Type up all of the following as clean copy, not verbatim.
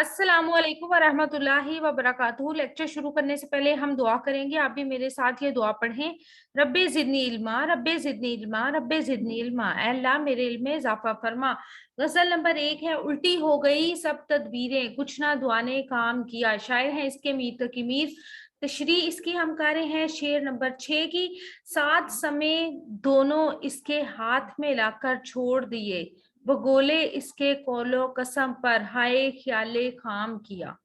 अस्सलामु अलैकुम वरहमतुल्लाहि वबरकातुहू। लेक्चर शुरू करने से पहले हम दुआ करेंगे। आप भी मेरे साथ ये दुआ पढ़ें। रब्बे ज़िदनी इल्मा, रब्बे ज़िदनी इल्मा, रब्बे ज़िदनी इल्मा। ऐ अल्लाह मेरे इल्म में इजाफा फरमा। गजल नंबर 1 है, उल्टी हो गई सब तदबीरें, कुछ ना दुआ ने काम किया। शायर हैं इसके मीर तकी मीर। तशरी इसकी हम करे हैं शेर नंबर 6 की। सात समय दोनों इसके हाथ में लाकर छोड़ दिए, बगोले इसके कौलो कसम पर, हाय ख्याले खाम किया।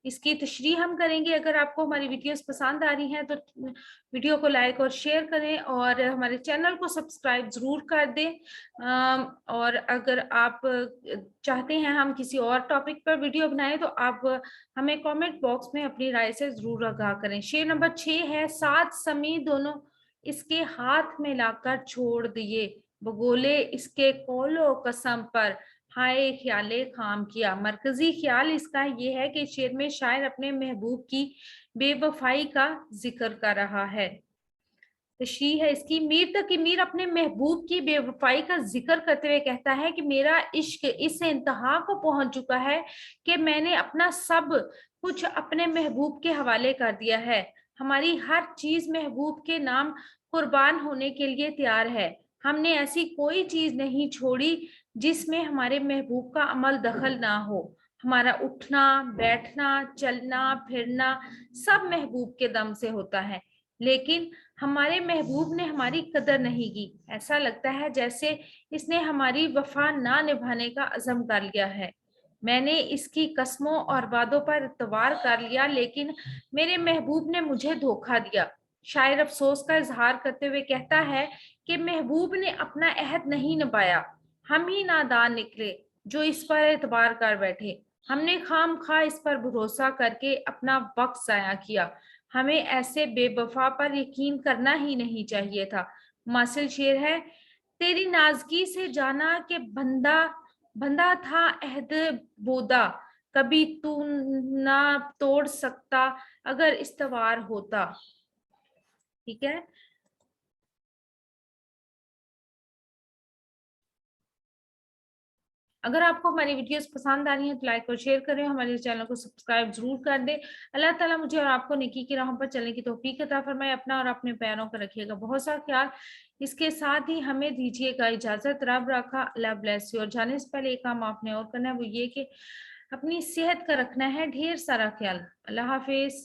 इसकी तशरीह हम करेंगे। अगर आपको हमारी वीडियोस पसंद आ रही हैं तो वीडियो को लाइक और शेयर करें और हमारे चैनल को सब्सक्राइब जरूर कर दें। और अगर आप चाहते हैं हम किसी और टॉपिक पर वीडियो बनाएं तो आप हमें कमेंट बॉक्स में अपनी राय से जरूर आगाह करें। शेर नंबर 6 है, सात समी दोनों इसके हाथ में लाकर छोड़ दिए, बगोले इसके कौलो कसम पर, हाय ख्याले खाम किया। मरकजी ख्याल इसका ये है कि शेर में शायर अपने महबूब की बेवफाई का जिक्र कर रहा है। तशरीह है इसकी, मीर तक मीर अपने महबूब की बेवफाई का जिक्र करते हुए कहता है कि मेरा इश्क इस इंतहा को पहुंच चुका है कि मैंने अपना सब कुछ अपने महबूब के हवाले कर दिया है। हमारी हर चीज महबूब के नाम कुर्बान होने के लिए तैयार है। हमने ऐसी कोई चीज नहीं छोड़ी जिसमें हमारे महबूब का अमल दखल ना हो। हमारा उठना बैठना चलना फिरना सब महबूब के दम से होता है, लेकिन हमारे महबूब ने हमारी कदर नहीं की। ऐसा लगता है जैसे इसने हमारी वफा ना निभाने का अज़म कर लिया है। मैंने इसकी कस्मों और वादों पर इतवार कर लिया, लेकिन मेरे महबूब ने मुझे धोखा दिया। शायर अफसोस का इजहार करते हुए कहता है कि महबूब ने अपना अहद नहीं निभाया, हम ही नादान निकले जो इस पर एतबार कर बैठे। हमने खाम खा इस पर भरोसा करके अपना वक्त जाया किया। हमें ऐसे बेवफा पर यकीन करना ही नहीं चाहिए था। मासिल शेर है, तेरी नाजगी से जाना कि बंदा बंदा था अहद बोदा, कभी तू ना तोड़ सकता अगर इस्तवार होता। ठीक है। अगर आपको हमारी वीडियोस पसंद आ रही हैं तो लाइक और शेयर करें, हमारे चैनल को सब्सक्राइब जरूर कर दें। अल्लाह ताला मुझे और आपको नेकी की राहों पर चलने की तौफीक अता फरमाए। अपना और अपने प्यारों का रखिएगा बहुत सा ख्याल। इसके साथ ही हमें दीजिएगा इजाजत। रब रखा, अल्लाह ब्लेस यू। और जाने से पहले एक काम आपने और करना है, वो ये कि अपनी सेहत का रखना है ढेर सारा ख्याल। अल्लाह हाफिज।